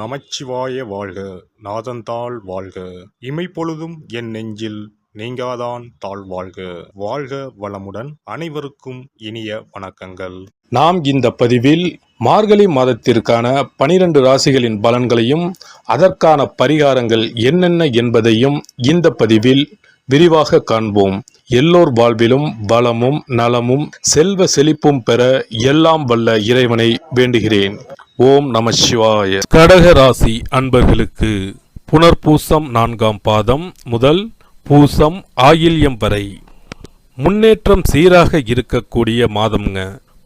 நமச்சிவாய வாழ்க. நாதந்தாள் வாழ்க. இமைப்பொழுதும் என் நெஞ்சில் நீங்காதான் தாழ் வாழ்க. வாழ்க வளமுடன். அனைவருக்கும் இனிய வணக்கங்கள். நாம் இந்த பதிவில் மார்கழி மாதத்திற்கான 12 ராசிகளின் பலன்களையும் அதற்கான பரிகாரங்கள் என்னென்ன என்பதையும் இந்த பதிவில் விரிவாக காண்போம். எல்லோர் வாழ்விலும் வளமும் நலமும் செல்வ செழிப்பும் பெற எல்லாம் வல்ல இறைவனை வேண்டுகிறேன். ஓம் நம சிவாய. கடக ராசி அன்பர்களுக்கு புனர்பூசம் 4ஆம் பாதம் முதல் பூசம் ஆயில்யம் வரை முன்னேற்றம் சீராக இருக்கக்கூடிய மாதம்ங்க.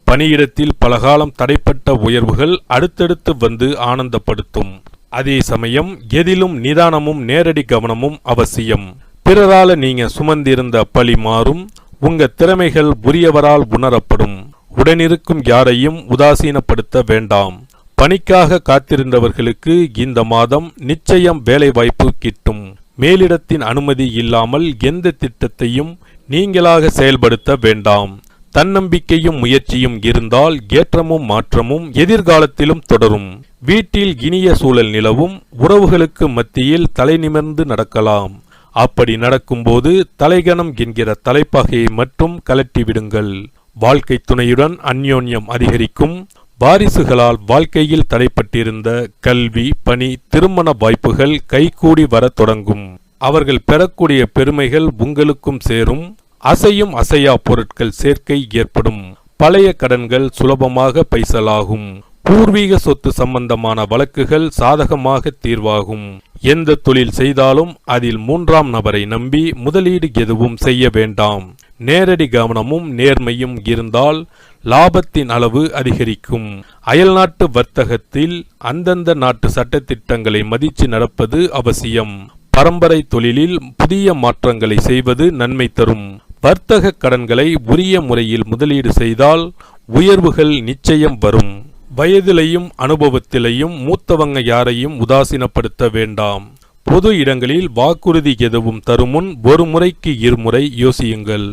பணியிடத்தில் பலகாலம் தடைப்பட்ட உயர்வுகள் அடுத்தடுத்து வந்து ஆனந்தப்படுத்தும். அதே சமயம் எதிலும் நிதானமும் நேரடி கவனமும் அவசியம். பிறரால நீங்க சுமந்திருந்த பழி மாறும். உங்க திறமைகள் உரியவரால் உணரப்படும். உடனிருக்கும் யாரையும் உதாசீனப்படுத்த வேண்டாம். பணிக்காக காத்திருந்தவர்களுக்கு இந்த மாதம் நிச்சயம் வேலை வாய்ப்பு கிட்டும். மேலிடத்தின் அனுமதி இல்லாமல் எந்த திட்டத்தையும் நீங்களாக செயல்படுத்த வேண்டாம். தன்னம்பிக்கையும் முயற்சியும் இருந்தால் ஏற்றமும் மாற்றமும் எதிர்காலத்திலும் தொடரும். வீட்டில் இனிய சூழல் நிலவும். உறவுகளுக்கு மத்தியில் தலை நிமிர்ந்து நடக்கலாம். அப்படி நடக்கும்போது தலைகணம் என்கிற தலைப்பகையை மட்டும் கலட்டிவிடுங்கள். வாழ்க்கை துணையுடன் அந்யோன்யம் அதிகரிக்கும். வாரிசுகளால் வாழ்க்கையில் தடைப்பட்டிருந்த கல்வி, பணி, திருமண வாய்ப்புகள் கைகூடி வர தொடங்கும். அவர்கள் பெறக்கூடிய பெருமைகள் உங்களுக்கும் சேரும். அசையும் அசையா பொருட்கள் சேர்க்கை ஏற்படும். பழைய கடன்கள் சுலபமாக பைசலாகும். பூர்வீக சொத்து சம்பந்தமான வழக்குகள் சாதகமாக தீர்வாகும். எந்த தொழில் செய்தாலும் அதில் 3ஆம் நபரை நம்பி முதலீடு எதுவும் செய்ய வேண்டாம். நேரடி கவனமும் நேர்மையும் இருந்தால் லாபத்தின் அளவு அதிகரிக்கும். அயல்நாட்டு வர்த்தகத்தில் அந்தந்த நாட்டு சட்டத்திட்டங்களை மதித்து நடப்பது அவசியம். பரம்பரை தொழிலில் புதிய மாற்றங்களை செய்வது நன்மை தரும். வர்த்தக கடன்களை உரிய முறையில் முதலீடு செய்தால் உயர்வுகள் நிச்சயம் வரும். வயதிலையும் அனுபவத்திலையும் மூத்தவங்க யாரையும் உதாசீனப்படுத்த வேண்டாம். பொது இடங்களில் வாக்குறுதி எதுவும் தருமுன் ஒரு முறைக்கு இருமுறை யோசியுங்கள்.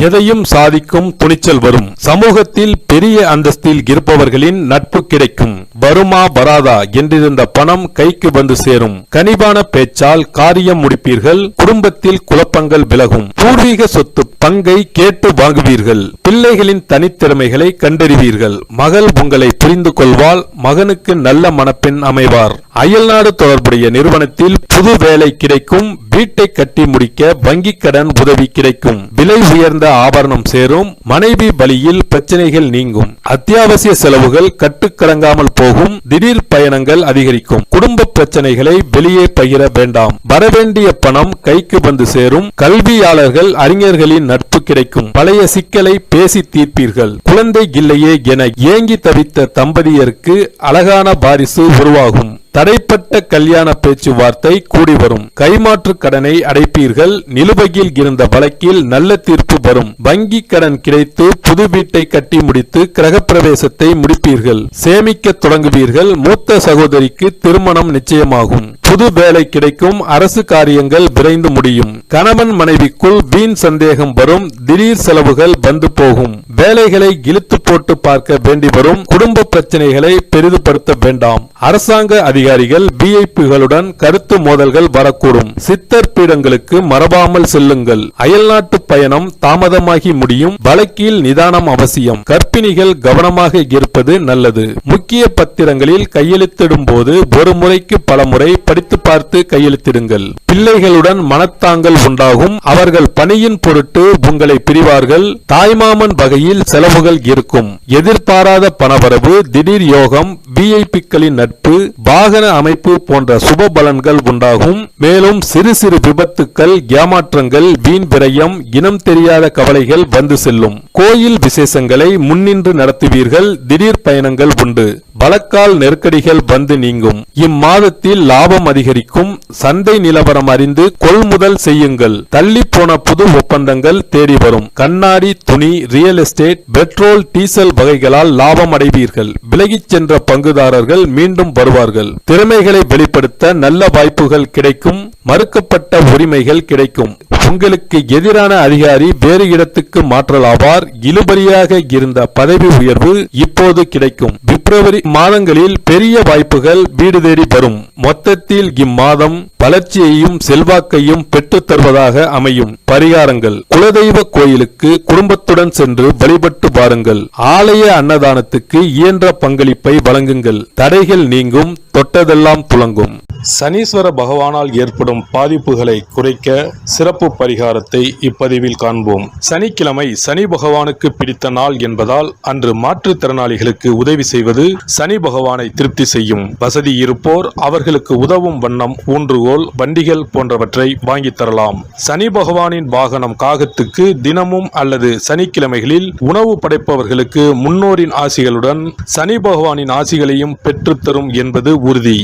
எதையும் சாதிக்கும் துணிச்சல் வரும். சமூகத்தில் பெரிய அந்தஸ்தில் இருப்பவர்களின் நட்பு கிடைக்கும். வருமா வராதா என்றிருந்த பணம் கைக்கு வந்து சேரும். கனிவான பேச்சால் காரியம் முடிப்பீர்கள். குடும்பத்தில் குழப்பங்கள் விலகும். பூர்வீக சொத்து பங்கை கேட்டு வாங்குவீர்கள். பிள்ளைகளின் தனித்திறமைகளை கண்டறிவீர்கள். மகள் உங்களை புரிந்து கொள்வாள். மகனுக்கு நல்ல மணப்பெண் அமைவார். அயல்நாடு தொடர்புடைய நிறுவனத்தில் புது வேலை கிடைக்கும். வீட்டை கட்டி முடிக்க வங்கி கடன் உதவி கிடைக்கும். விலை உயர்ந்த ஆபரணம் சேரும். மனைவி வழியில் பிரச்சனைகள் நீங்கும். அத்தியாவசிய செலவுகள் கட்டுக்கடங்காமல் போகும். திடீர் பயணங்கள் அதிகரிக்கும். குடும்ப பிரச்சனைகளை வெளியே பகிர வேண்டாம். வரவேண்டிய பணம் கைக்கு வந்து சேரும். கல்வியாளர்கள் அறிஞர்களின் நட்பு கிடைக்கும். பழைய சிக்கலை பேசி தீர்ப்பீர்கள். குழந்தை இல்லையே என ஏங்கி தவித்த தம்பதியருக்கு அழகான வாரிசு உருவாகும். தடைப்பட்ட கல்யாண பேச்சுவார்த்தை கூடி வரும். கைமாற்று கடனை அடைப்பீர்கள். நிலுவையில் இருந்த வழக்கில் நல்ல தீர்ப்பு வரும். வங்கி கடன் கிடைத்து புது வீட்டை கட்டி முடித்து கிரகப்பிரவேசத்தை முடிப்பீர்கள். சேமிக்க தொடங்குவீர்கள். மூத்த சகோதரிக்கு திருமணம் நிச்சயமாகும். புது வேலை கிடைக்கும். அரசு காரியங்கள் விரைந்து முடியும். கணவன் மனைவிக்குள் வீண் சந்தேகம் வரும். திடீர் செலவுகள் வந்து போகும். வேலைகளை இழுத்து போட்டு பார்க்க வேண்டி வரும். குடும்ப பிரச்சனைகளை பெரிதுபடுத்த வேண்டாம். அரசாங்க அதிகாரிகள் விஐபிகளுடன் கருத்து மோதல்கள் வரக்கூடும். சித்தர் பீடங்களுக்கு மறவாமல் செல்லுங்கள். அயல்நாட்டு பயணம் தாமதமாகி முடியும். வழக்கில் நிதானம் அவசியம். கர்ப்பிணிகள் கவனமாக இருப்பது நல்லது. முக்கிய பத்திரங்களில் கையெழுத்திடும் போது ஒரு முறைக்கு பல முறை படித்து பார்த்து கையெழுத்திடுங்கள். பிள்ளைகளுடன் மனத்தாங்கல் உண்டாகும். அவர்கள் பணியின் பொருட்டு உங்களை பிரிவார்கள். தாய்மாமன் வகையில் செலவுகள் இருக்கும். எதிர்பாராத பணவரவு, திடீர் யோகம், விஐபிக்களின் நட்பு, வாகன அமைப்பு போன்ற சுப பலன்கள் உண்டாகும். மேலும் சிறு சிறு விபத்துக்கள், ஏமாற்றங்கள், வீண் விரயம், இனம் தெரியாத கவலைகள் வந்து செல்லும். கோயில் விசேஷங்களை முன்னின்று நடத்துவீர்கள். திடீர் பயணங்கள் உண்டு. வழக்கால் நெருக்கடிகள் வந்து நீங்கும். இம்மாதத்தில் லாபம் அதிகரிக்கும். சந்தை நிலவரம் அறிந்து கொள்முதல் செய்யுங்கள். தள்ளி போன புது ஒப்பந்தங்கள் தேடி வரும். கண்ணாடி, துணி, ரியல் எஸ்டேட், பெட்ரோல், டீசல் வகைகளால் லாபம் அடைவீர்கள். விலகிச் சென்ற பங்குதாரர்கள் மீண்டும் வருவார்கள். திறமைகளை வெளிப்படுத்த நல்ல வாய்ப்புகள் கிடைக்கும். மறுக்கப்பட்ட உரிமைகள் கிடைக்கும். உங்களுக்கு எதிரான அதிகாரி வேறு இடத்துக்கு மாற்றலாவார். இழுபறியாக இருந்த பதவி உயர்வு இப்போது கிடைக்கும். பிப்ரவரி மாதங்களில் பெரிய வாய்ப்புகள் வீடு தேடி வரும். மொத்தத்தில் இம்மாதம் வளர்ச்சியையும் செல்வாக்கையும் பெற்றுத் தருவதாக அமையும். பரிகாரங்கள்: குலதெய்வ கோயிலுக்கு குடும்பத்துடன் சென்று வழிபட்டு வாருங்கள். ஆலய அன்னதானத்துக்கு இயன்ற பங்களிப்பை வழங்குங்கள். தடைகள் நீங்கும், தொட்டதெல்லாம் துலங்கும். சனீஸ்வர பகவானால் ஏற்படும் பாதிப்புகளை குறைக்க சிறப்பு பரிகாரத்தை இப்பதிவில் காண்போம். சனிக்கிழமை சனி பகவானுக்கு பிடித்த நாள் என்பதால் அன்று மாற்றுத்திறனாளிகளுக்கு உதவி செய்வது சனி பகவானை திருப்தி செய்யும். வசதி இருப்போர் அவர்களுக்கு உதவும் வண்ணம் ஊன்றுகோல், வண்டிகள் போன்றவற்றை வாங்கித் தரலாம். சனி பகவானின் வாகனம் காகத்துக்கு தினமும் அல்லது சனிக்கிழமைகளில் உணவு படைப்பவர்களுக்கு முன்னோரின் ஆசிகளுடன் சனி பகவானின் ஆசிகளையும் பெற்றுத்தரும் என்பது உறுதி.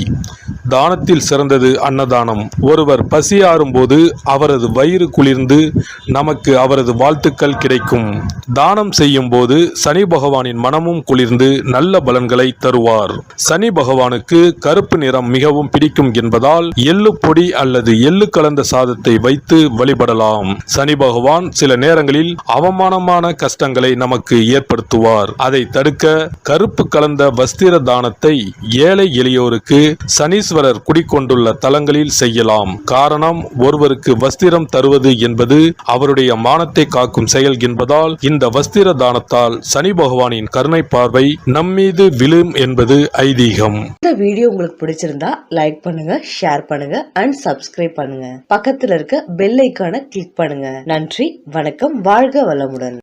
தானத்தில் சிறந்தது அன்னதானம். ஒருவர் பசியாறும் போது அவரது வயிறு குளிர்ந்து நமக்கு அவரது வாழ்த்துக்கள் கிடைக்கும். தானம் செய்யும் போது சனி பகவானின் மனமும் குளிர்ந்து நல்ல பலன்களை தருவார். சனி பகவானுக்கு கருப்பு நிறம் மிகவும் பிடிக்கும் என்பதால் எள்ளு பொடி அல்லது எள்ளு கலந்த சாதத்தை வைத்து வழிபடலாம். சனி பகவான் சில நேரங்களில் அவமானமான கஷ்டங்களை நமக்கு ஏற்படுத்துவார். அதை தடுக்க கருப்பு கலந்த வஸ்திர தானத்தை ஏழை எளியோருக்கு சனீஸ்வரர் குடிக்கொண்டுள்ள தலங்களில் செய்யலாம். காரணம், ஒருவருக்கு வஸ்திரம் தருவது என்பது அவருடைய மானத்தை காக்கும் செயல் என்பதால் இந்த வஸ்திர தானத்தால் சனி பகவானின் கருணை பார்வை நம்மீது விழும் என்பது ஐதீகம். இந்த வீடியோ உங்களுக்கு பிடிச்சிருந்தா லைக் பண்ணுங்க, ஷேர் பண்ணுங்க அண்ட் சப்ஸ்கிரைப் பண்ணுங்க. பக்கத்துல இருக்க பெல் ஐகானை கிளிக் பண்ணுங்க. நன்றி, வணக்கம், வாழ்க வளமுடன்.